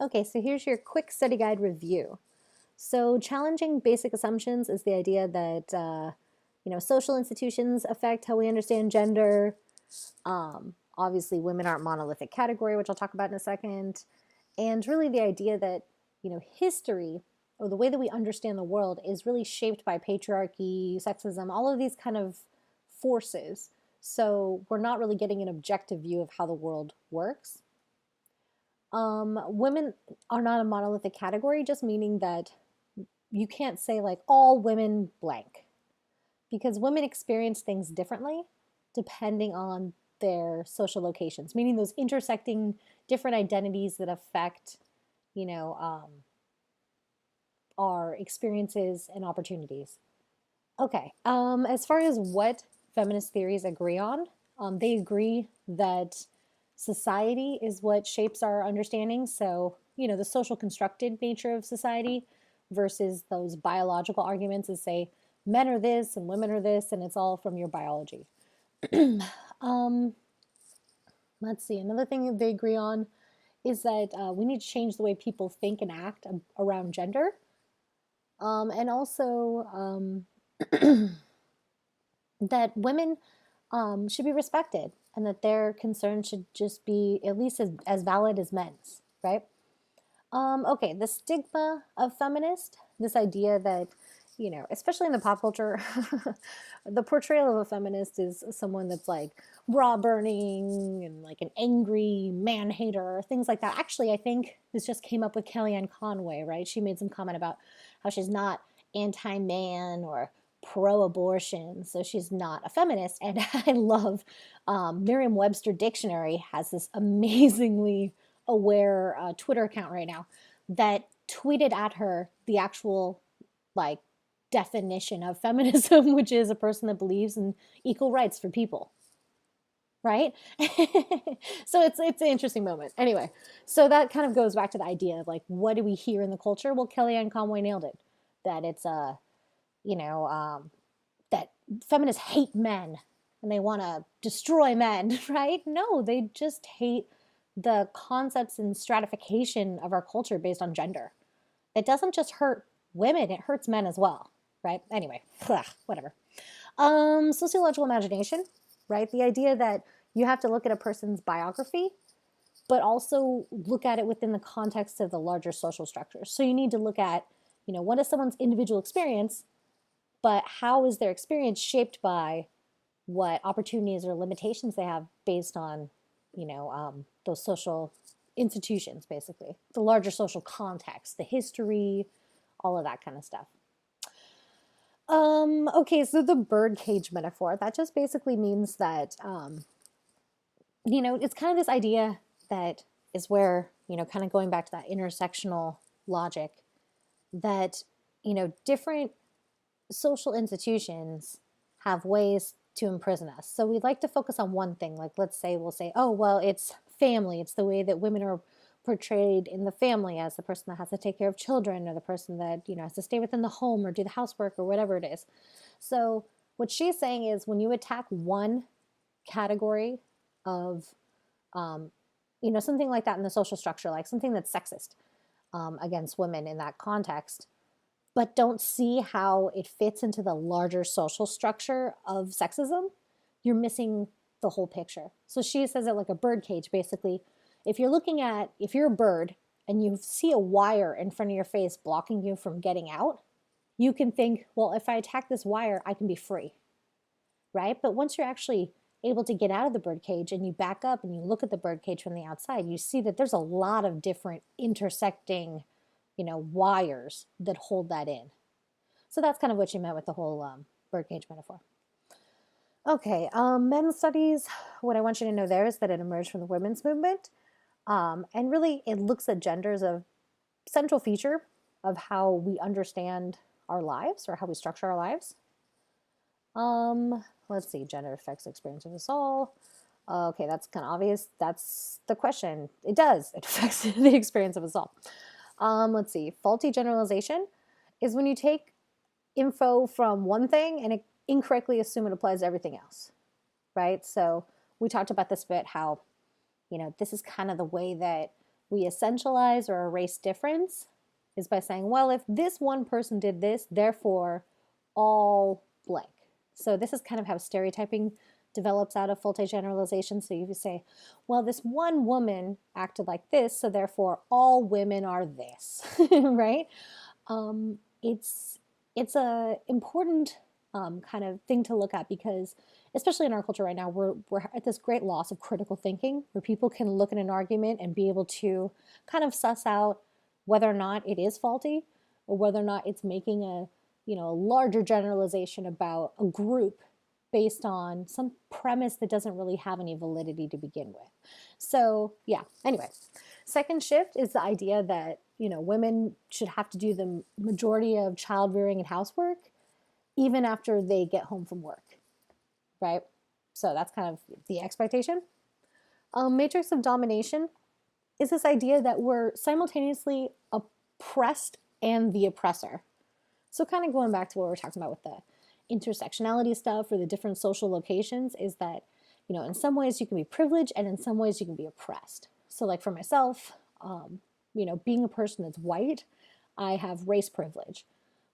Okay, so here's your quick study guide review. So challenging basic assumptions is the idea that social institutions affect how we understand gender. Obviously, women aren't monolithic category, which I'll talk about in a second. And really the idea that, history or the way that we understand the world is really shaped by patriarchy, sexism, all of these kind of forces. So we're not really getting an objective view of how the world works. Women are not a monolithic category, just meaning that you can't say like all women blank because women experience things differently depending on their social locations, meaning those intersecting different identities that affect, you know, um, our experiences and opportunities. Okay, as far as what feminist theories agree on, they agree that society is what shapes our understanding. So, the social constructed nature of society versus those biological arguments is say men are this and women are this, and it's all from your biology. um, let's see, another thing that they agree on is that we need to change the way people think and act around gender. And also that women should be respected and that their concerns should just be at least as valid as men's, right? Okay, the stigma of feminist, this idea that, especially in the pop culture, the portrayal of a feminist is someone that's like bra burning and like an angry man hater, things like that. Actually, I think this just came up with Kellyanne Conway, right? She made some comment about how she's not anti man or pro abortion, so she's not a feminist. And I love Merriam Webster Dictionary has this amazingly aware Twitter account right now that tweeted at her the actual like definition of feminism, which is a person that believes in equal rights for people. Right? So it's an interesting moment. Anyway, so that kind of goes back to the idea of like what do we hear in the culture? Well, Kellyanne Conway nailed it. That it's you know, that feminists hate men and they want to destroy men, right? No, they just hate the concepts and stratification of our culture based on gender. It doesn't just hurt women, it hurts men as well, right? Anyway, whatever. Sociological imagination, right? The idea that you have to look at a person's biography, but also look at it within the context of the larger social structure. So you need to look at, what is someone's individual experience, but how is their experience shaped by what opportunities or limitations they have based on, those social institutions, basically, the larger social context, the history, all of that kind of stuff. Okay, so the birdcage metaphor, that just basically means that, it's kind of this idea that is where, kind of going back to that intersectional logic that, different social institutions have ways to imprison us. So we'd like to focus on one thing. Like, let's say we'll say, oh, well, it's family. It's the way that women are portrayed in the family as the person that has to take care of children or the person that, has to stay within the home or do the housework or whatever it is. So what she's saying is when you attack one category of, something like that in the social structure, like something that's sexist against women in that context, but don't see how it fits into the larger social structure of sexism, you're missing the whole picture. So she says it like a bird cage, basically. If you're a bird and you see a wire in front of your face blocking you from getting out, you can think, well, if I attack this wire, I can be free, right? But once you're actually able to get out of the bird cage and you back up and you look at the bird cage from the outside, you see that there's a lot of different intersecting wires that hold that in. So that's kind of what she meant with the whole birdcage metaphor. Okay, men's studies, what I want you to know there is that it emerged from the women's movement. And really, it looks at gender as a central feature of how we understand our lives or how we structure our lives. Let's see, gender affects the experience of us all. Okay, that's kind of obvious. That's the question. It does. It affects the experience of us all. Let's see, faulty generalization is when you take info from one thing and incorrectly assume it applies to everything else, right? So we talked about this bit, how, this is kind of the way that, we essentialize or erase difference is by saying, well, if this one person did this, therefore all blank. So this is kind of how stereotyping develops out of faulty generalization. So you say, well, this one woman acted like this, so therefore all women are this, right? It's a important kind of thing to look at because, especially in our culture right now, we're at this great loss of critical thinking, where people can look at an argument and be able to kind of suss out whether or not it is faulty or whether or not it's making a a larger generalization about a group based on some premise that doesn't really have any validity to begin with. So yeah, anyway, second shift is the idea that women should have to do the majority of child rearing and housework even after they get home from work, right? So that's kind of the expectation. Matrix of domination is this idea that we're simultaneously oppressed and the oppressor. So kind of going back to what we were talking about with the intersectionality stuff or the different social locations is that, in some ways you can be privileged and in some ways you can be oppressed. So like for myself, being a person that's white, I have race privilege.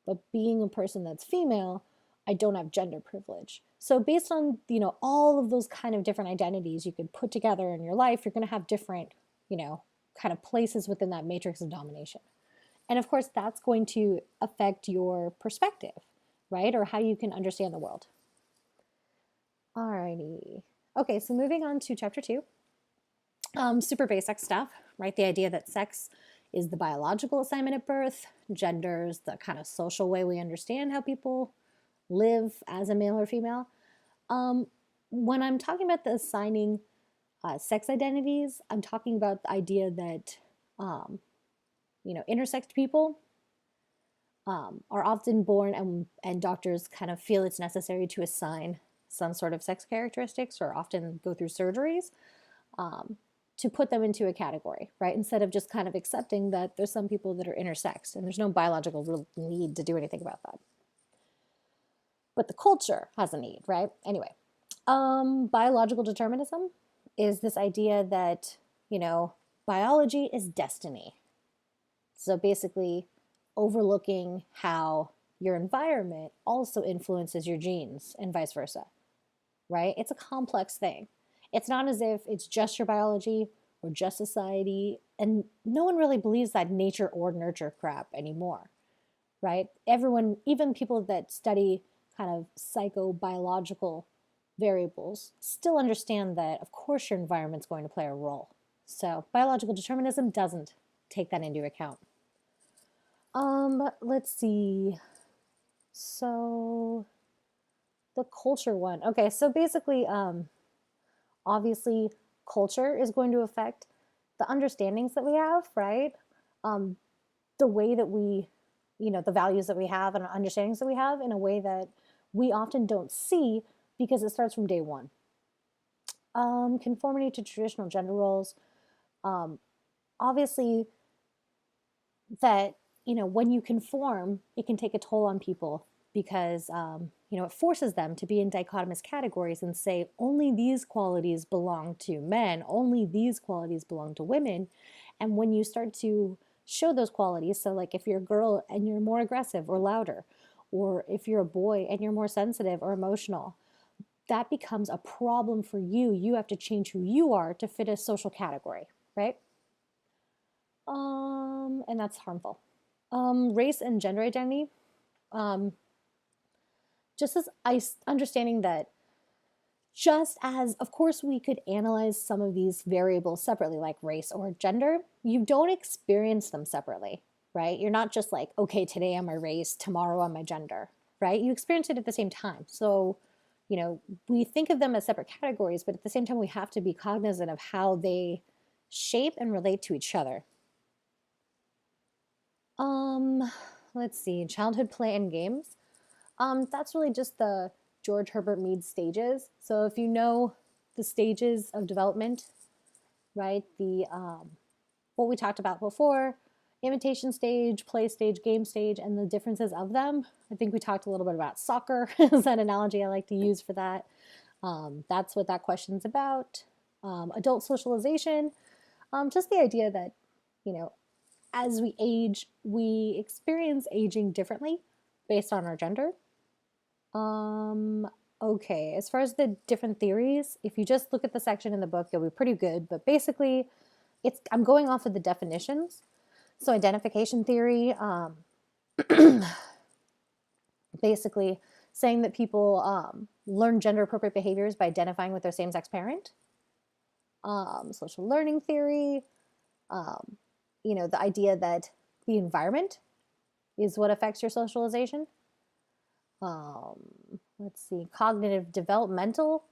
But being a person that's female, I don't have gender privilege. So based on, all of those kind of different identities you could put together in your life, you're going to have different, kind of places within that matrix of domination. And of course, that's going to affect your perspective, right? Or how you can understand the world. Alrighty. Okay, so moving on to chapter 2. Super basic stuff, right? The idea that sex is the biological assignment at birth, gender's the kind of social way we understand how people live as a male or female. When I'm talking about the assigning sex identities, I'm talking about the idea that intersex people are often born and doctors kind of feel it's necessary to assign some sort of sex characteristics or often go through surgeries to put them into a category, right? Instead of just kind of accepting that there's some people that are intersexed and there's no biological real need to do anything about that. But the culture has a need, right? Anyway, biological determinism is this idea that, biology is destiny. So basically overlooking how your environment also influences your genes and vice versa, right? It's a complex thing. It's not as if it's just your biology or just society, and no one really believes that nature or nurture crap anymore, right? Everyone, even people that study kind of psychobiological variables, still understand that, of course, your environment's going to play a role. So biological determinism doesn't take that into account. Let's see. So the culture one. Okay, so basically, obviously, culture is going to affect the understandings that we have, right? The way that we, the values that we have and understandings that we have in a way that we often don't see because it starts from day one. Conformity to traditional gender roles. Obviously, that, when you conform, it can take a toll on people because, it forces them to be in dichotomous categories and say only these qualities belong to men, only these qualities belong to women. And when you start to show those qualities, so like if you're a girl and you're more aggressive or louder, or if you're a boy and you're more sensitive or emotional, that becomes a problem for you. You have to change who you are to fit a social category, right? And that's harmful. Race and gender identity. Just as understanding that just as, of course, we could analyze some of these variables separately, like race or gender, you don't experience them separately, right? You're not just like, okay, today I'm my race, tomorrow I'm my gender, right? You experience it at the same time. So, we think of them as separate categories, but at the same time, we have to be cognizant of how they shape and relate to each other. Let's see, childhood play and games. That's really just the George Herbert Mead stages. So if you know the stages of development, right, the what we talked about before, imitation stage, play stage, game stage, and the differences of them. I think we talked a little bit about soccer is that analogy I like to use for that. That's what that question's about. Adult socialization, just the idea that, you know, as we age, we experience aging differently based on our gender. Um, okay, as far as the different theories, if you just look at the section in the book, you'll be pretty good. But basically, I'm going off of the definitions. So identification theory, basically saying that people learn gender appropriate behaviors by identifying with their same-sex parent. Social learning theory, um, the idea that the environment is what affects your socialization. Let's see, cognitive developmental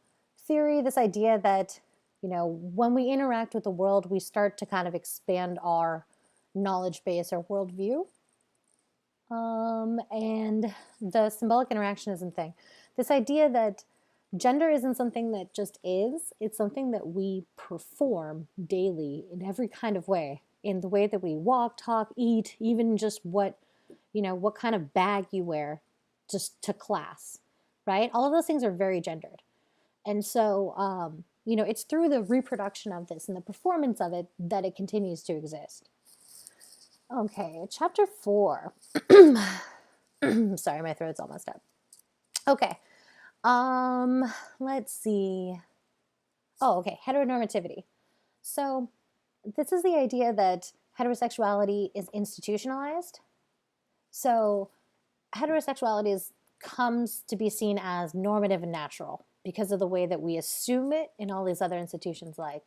theory, this idea that, when we interact with the world, we start to kind of expand our knowledge base or worldview. And the symbolic interactionism thing, this idea that gender isn't something that just is, it's something that we perform daily in every kind of way, in the way that we walk, talk, eat, even just what kind of bag you wear just to class, right? All of those things are very gendered. And so, it's through the reproduction of this and the performance of it that it continues to exist. Okay, chapter 4. Sorry, my throat's almost up. Okay. Let's see. Oh, okay, heteronormativity. So this is the idea that heterosexuality is institutionalized. So heterosexuality comes to be seen as normative and natural because of the way that we assume it in all these other institutions, like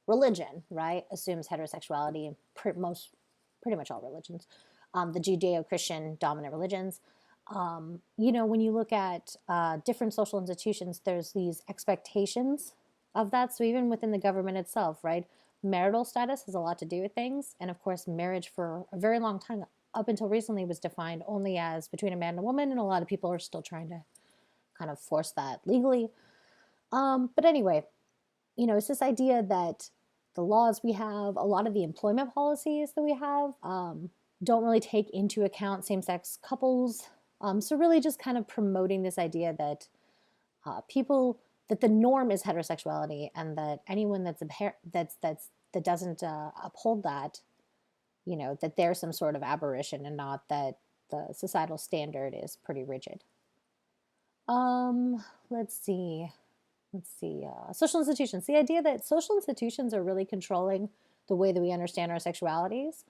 religion, right? Assumes heterosexuality in pretty much all religions, the Judeo-Christian dominant religions. When you look at different social institutions, there's these expectations of that. So even within the government itself, right? Marital status has a lot to do with things. And of course, marriage for a very long time, up until recently, was defined only as between a man and a woman. And a lot of people are still trying to kind of force that legally. But anyway, it's this idea that the laws we have, a lot of the employment policies that we have, don't really take into account same-sex couples. So really just kind of promoting this idea that that the norm is heterosexuality, and that anyone that doesn't uphold that, that there's some sort of aberration, and not that the societal standard is pretty rigid. Let's see. Social institutions. The idea that social institutions are really controlling the way that we understand our sexualities.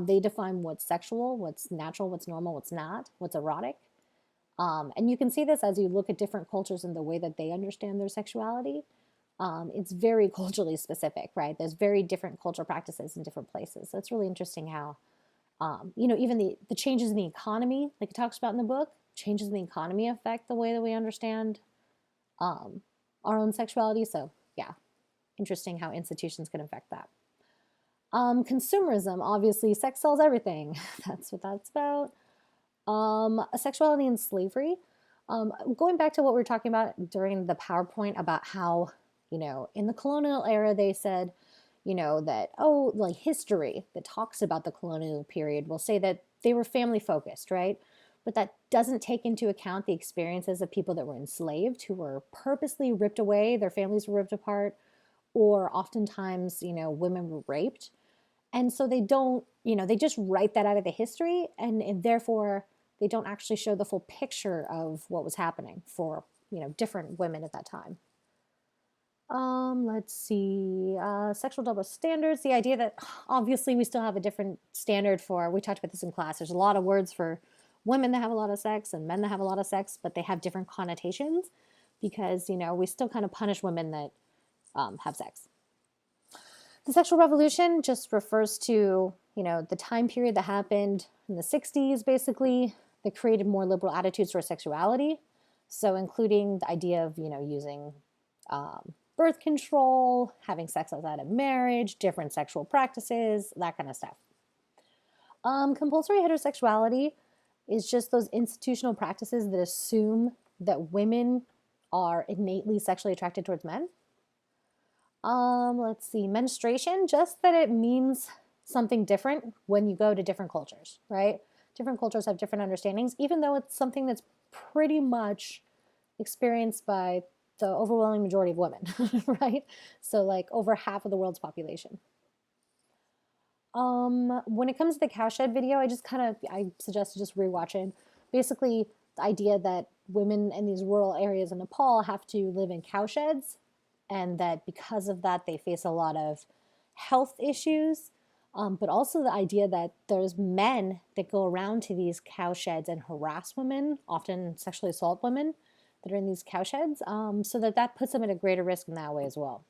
They define what's sexual, what's natural, what's normal, what's not, what's erotic. And you can see this as you look at different cultures and the way that they understand their sexuality. It's very culturally specific, right? There's very different cultural practices in different places. So it's really interesting how, even the changes in the economy, like it talks about in the book, changes in the economy affect the way that we understand our own sexuality. So yeah, interesting how institutions can affect that. Consumerism, obviously, sex sells everything. That's what that's about. Sexuality and slavery. Going back to what we were talking about during the PowerPoint about how, in the colonial era, they said, that, like history that talks about the colonial period will say that they were family focused, right? But that doesn't take into account the experiences of people that were enslaved, who were purposely ripped away, their families were ripped apart, or oftentimes, women were raped. And so they don't, they just write that out of the history, and therefore they don't actually show the full picture of what was happening for, different women at that time. Let's see, sexual double standards. The idea that obviously we still have a different standard for, we talked about this in class, there's a lot of words for women that have a lot of sex and men that have a lot of sex, but they have different connotations because, we still kind of punish women that have sex. The sexual revolution just refers to, the time period that happened in the 60s, basically, that created more liberal attitudes towards sexuality. So including the idea of, using birth control, having sex outside of marriage, different sexual practices, that kind of stuff. Compulsory heterosexuality is just those institutional practices that assume that women are innately sexually attracted towards men. Let's see, menstruation, just that it means something different when you go to different cultures, right? Different cultures have different understandings, even though it's something that's pretty much experienced by the overwhelming majority of women, right? So like over half of the world's population. When it comes to the cowshed video, I suggest just rewatching. Basically, the idea that women in these rural areas in Nepal have to live in cowsheds, and that because of that, they face a lot of health issues. But also the idea that there's men that go around to these cowsheds and harass women, often sexually assault women that are in these cowsheds, so that puts them at a greater risk in that way as well.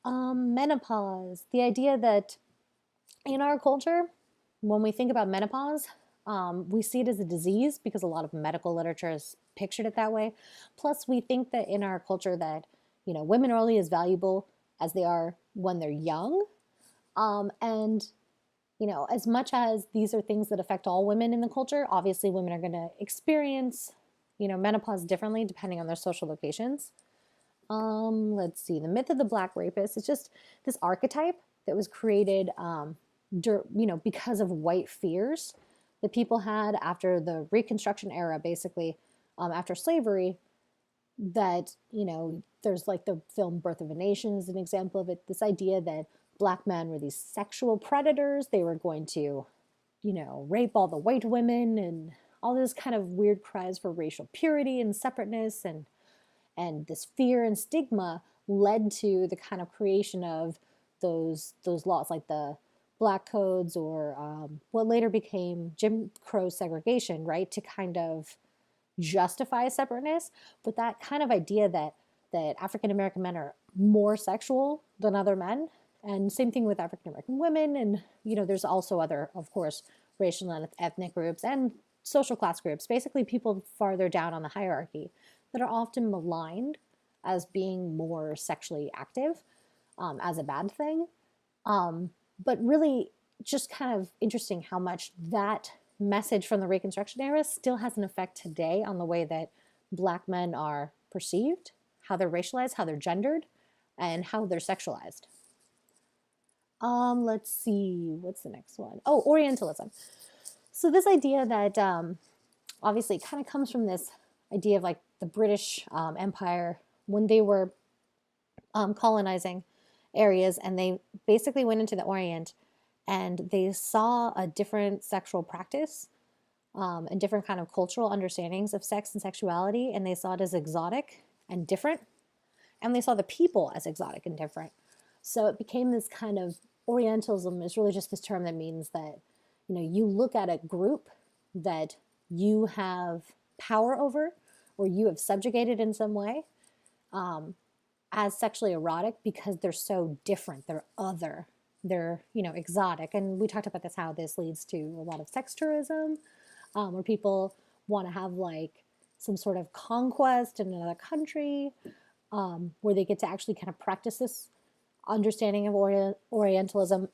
Menopause, the idea that in our culture, when we think about menopause, we see it as a disease because a lot of medical literature is pictured it that way. Plus, we think that in our culture that, women are only as valuable as they are when they're young. And, as much as these are things that affect all women in the culture, obviously women are going to experience, menopause differently depending on their social locations. Let's see. The myth of the black rapist is just this archetype that was created, because of white fears that people had after the Reconstruction era, basically, after slavery. That, there's like the film Birth of a Nation is an example of it. This idea that black men were these sexual predators. They were going to, rape all the white women, and all this kind of weird cries for racial purity and separateness, and this fear and stigma led to the kind of creation of those laws, like the black codes, or what later became Jim Crow segregation, right, to kind of justify separateness. But that kind of idea that African American men are more sexual than other men, and same thing with African American women, and there's also other, of course, racial and ethnic groups and social class groups, basically people farther down on the hierarchy, that are often maligned as being more sexually active, as a bad thing. But really, just kind of interesting how much that message from the Reconstruction era still has an effect today on the way that black men are perceived, how they're racialized, how they're gendered, and how they're sexualized. Let's see, what's the next one? Oh, Orientalism. So this idea that obviously kind of comes from this idea of like the British Empire when they were colonizing areas, and they basically went into the Orient and they saw a different sexual practice, and different kind of cultural understandings of sex and sexuality, and they saw it as exotic and different, and they saw the people as exotic and different. So it became this kind of, Orientalism is really just this term that means that, you look at a group that you have power over, or you have subjugated in some way, as sexually erotic because they're so different, they're other, they're, exotic. And we talked about this, how this leads to a lot of sex tourism, where people want to have like some sort of conquest in another country, where they get to actually kind of practice this understanding of Orientalism.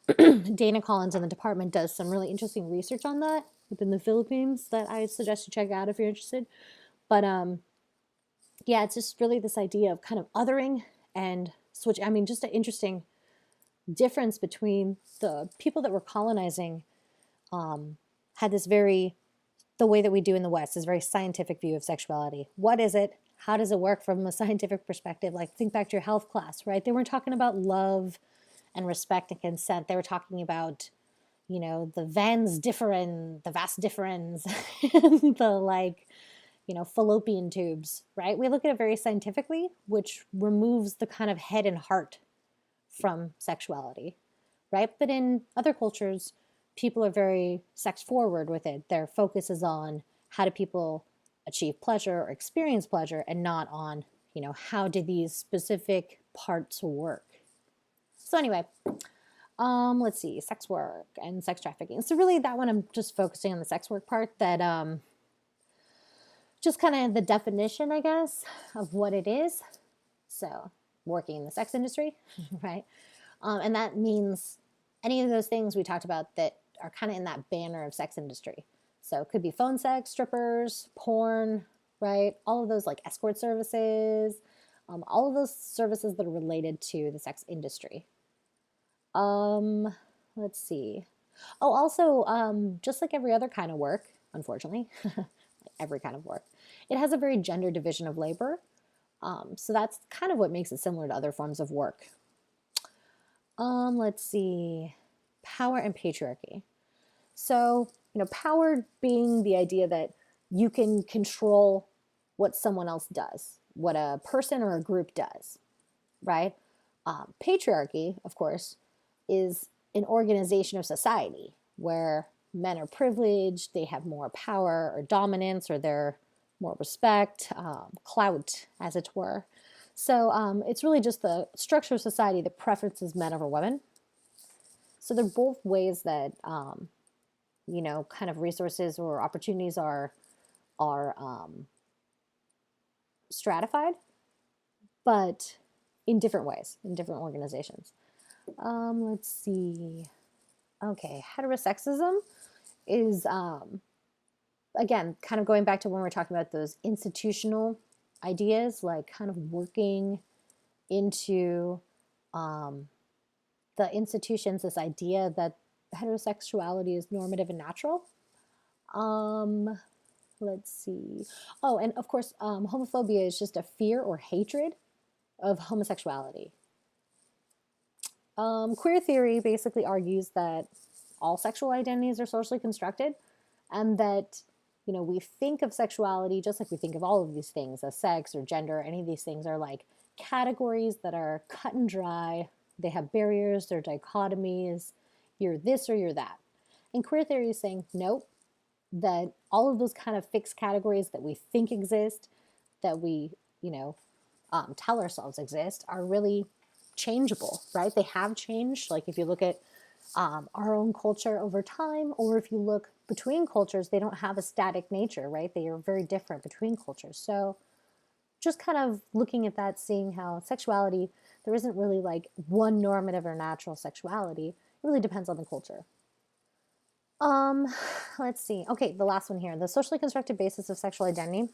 Dana Collins in the department does some really interesting research on that within the Philippines that I suggest you check out if you're interested. But yeah, it's just really this idea of kind of othering and switch. I mean, just an interesting difference between the people that were colonizing, had this very, the way that we do in the West, is very scientific view of sexuality. What is it? How does it work from a scientific perspective? Like, think back to your health class, right? They weren't talking about love and respect and consent. They were talking about, the Vans differens, the vas differens, the like, fallopian tubes, right? We look at it very scientifically, which removes the kind of head and heart from sexuality, right? But in other cultures, people are very sex forward with it. Their focus is on how do people achieve pleasure or experience pleasure, and not on, how do these specific parts work. So anyway, let's see, sex work and sex trafficking. So really that one, I'm just focusing on the sex work part, that just kind of the definition, I guess, of what it is. So working in the sex industry, right? And that means any of those things we talked about that are kind of in that banner of sex industry. So it could be phone sex, strippers, porn, right? All of those, like escort services, all of those services that are related to the sex industry. Let's see. Oh, also, just like every other kind of work, unfortunately, every kind of work, it has a very gender division of labor. So that's kind of what makes it similar to other forms of work. Let's see. power and patriarchy. So, power being the idea that you can control what someone else does, what a person or a group does, right? Patriarchy, of course, is an organization of society where men are privileged, they have more power or dominance, or they're more respect, clout, as it were. So it's really just the structure of society that preferences men over women. So they're both ways that kind of resources or opportunities are stratified, but in different ways, in different organizations. Let's see. Okay, heterosexism is, again, kind of going back to when we're talking about those institutional ideas, like kind of working into the institutions, this idea that heterosexuality is normative and natural. Let's see. Oh, and of course, homophobia is just a fear or hatred of homosexuality. Queer theory basically argues that all sexual identities are socially constructed, and that we think of sexuality just like we think of all of these things as sex or gender. Any of these things are like categories that are cut and dry. They have barriers, they're dichotomies. You're this or you're that. And queer theory is saying nope, that all of those kind of fixed categories that we think exist, that we tell ourselves exist, are really changeable, right? They have changed. Like if you look at our own culture over time, or if you look between cultures, they don't have a static nature, right? They are very different between cultures. So just kind of looking at that, seeing how sexuality, there isn't really like one normative or natural sexuality. It really depends on the culture. Let's see. Okay, the last one here, the socially constructed basis of sexual identity.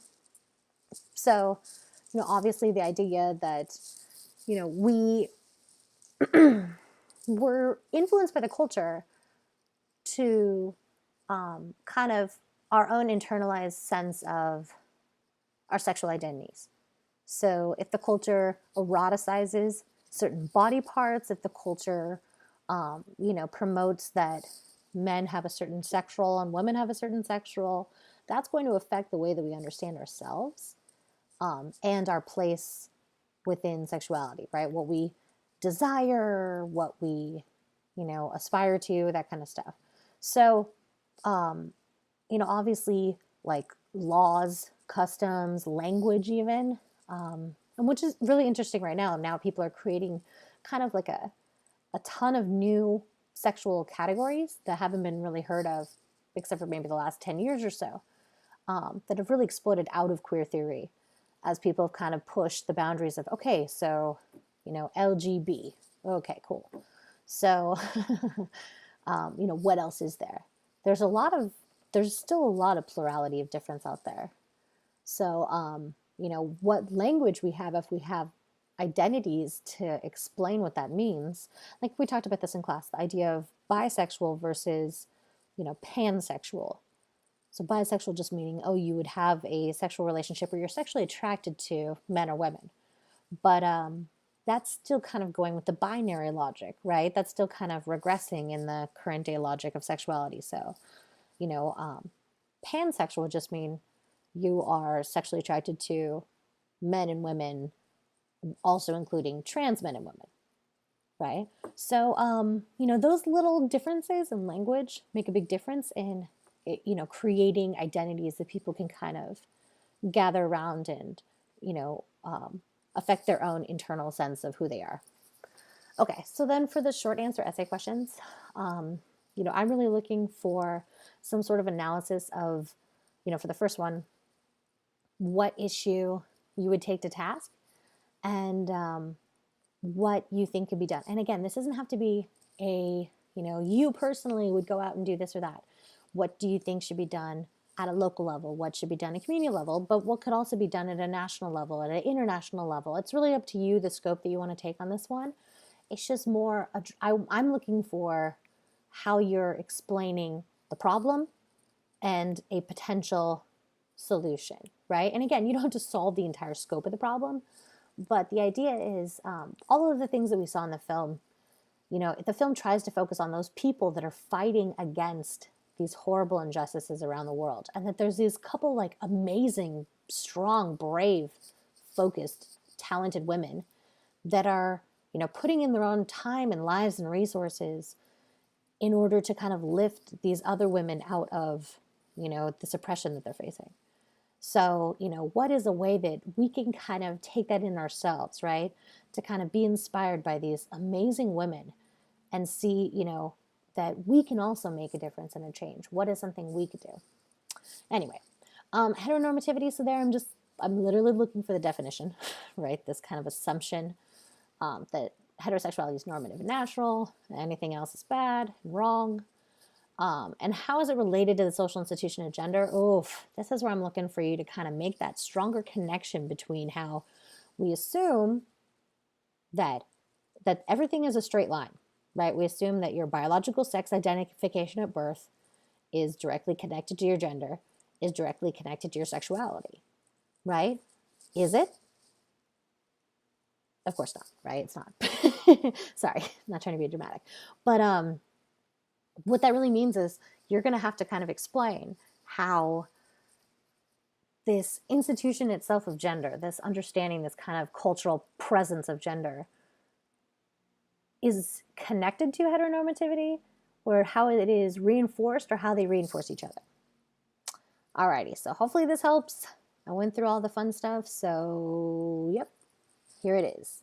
So, obviously the idea that, we were influenced by the culture to kind of our own internalized sense of our sexual identities. So if the culture eroticizes certain body parts, if the culture, promotes that men have a certain sexual and women have a certain sexual, that's going to affect the way that we understand ourselves and our place within sexuality, right? What we desire, what we, aspire to, that kind of stuff. So, obviously, like laws, customs, language, even, and which is really interesting right now. Now people are creating kind of like a ton of new sexual categories that haven't been really heard of, except for maybe the last 10 years or so, that have really exploded out of queer theory as people have kind of pushed the boundaries of, okay, so, LGB. Okay, cool. So, what else is there? There's still a lot of plurality of difference out there. So, what language we have, if we have identities to explain what that means, like we talked about this in class, the idea of bisexual versus, pansexual. So bisexual just meaning, oh, you would have a sexual relationship where you're sexually attracted to men or women. But that's still kind of going with the binary logic, right? That's still kind of regressing in the current day logic of sexuality. So, pansexual would just mean you are sexually attracted to men and women, also including trans men and women, right? So, those little differences in language make a big difference in, creating identities that people can kind of gather around and, affect their own internal sense of who they are. Okay, so then for the short answer essay questions, I'm really looking for some sort of analysis of, for the first one, what issue you would take to task and what you think could be done. And again, this doesn't have to be you personally would go out and do this or that. What do you think should be done at a local level? What should be done at a community level? But what could also be done at a national level, at an international level? It's really up to you, the scope that you want to take on this one. It's just more, I'm looking for how you're explaining the problem and a potential solution, right? And again, you don't have to solve the entire scope of the problem, but the idea is all of the things that we saw in the film, the film tries to focus on those people that are fighting against these horrible injustices around the world. And that there's these couple like amazing, strong, brave, focused, talented women that are, putting in their own time and lives and resources in order to kind of lift these other women out of, the suppression that they're facing. So, what is a way that we can kind of take that in ourselves, right? To kind of be inspired by these amazing women and see, that we can also make a difference and a change. What is something we could do? Anyway, heteronormativity. So there, I'm literally looking for the definition, right? This kind of assumption that heterosexuality is normative and natural, anything else is bad and wrong. And how is it related to the social institution of gender? Oof, this is where I'm looking for you to kind of make that stronger connection between how we assume that everything is a straight line, right? We assume that your biological sex identification at birth is directly connected to your gender, is directly connected to your sexuality, right? Is it? Of course not, right? It's not. Sorry, I'm not trying to be dramatic. But what that really means is you're going to have to kind of explain how this institution itself of gender, this understanding, this kind of cultural presence of gender is connected to heteronormativity, or how it is reinforced, or how they reinforce each other. Alrighty, so hopefully this helps. I went through all the fun stuff, so yep, here it is.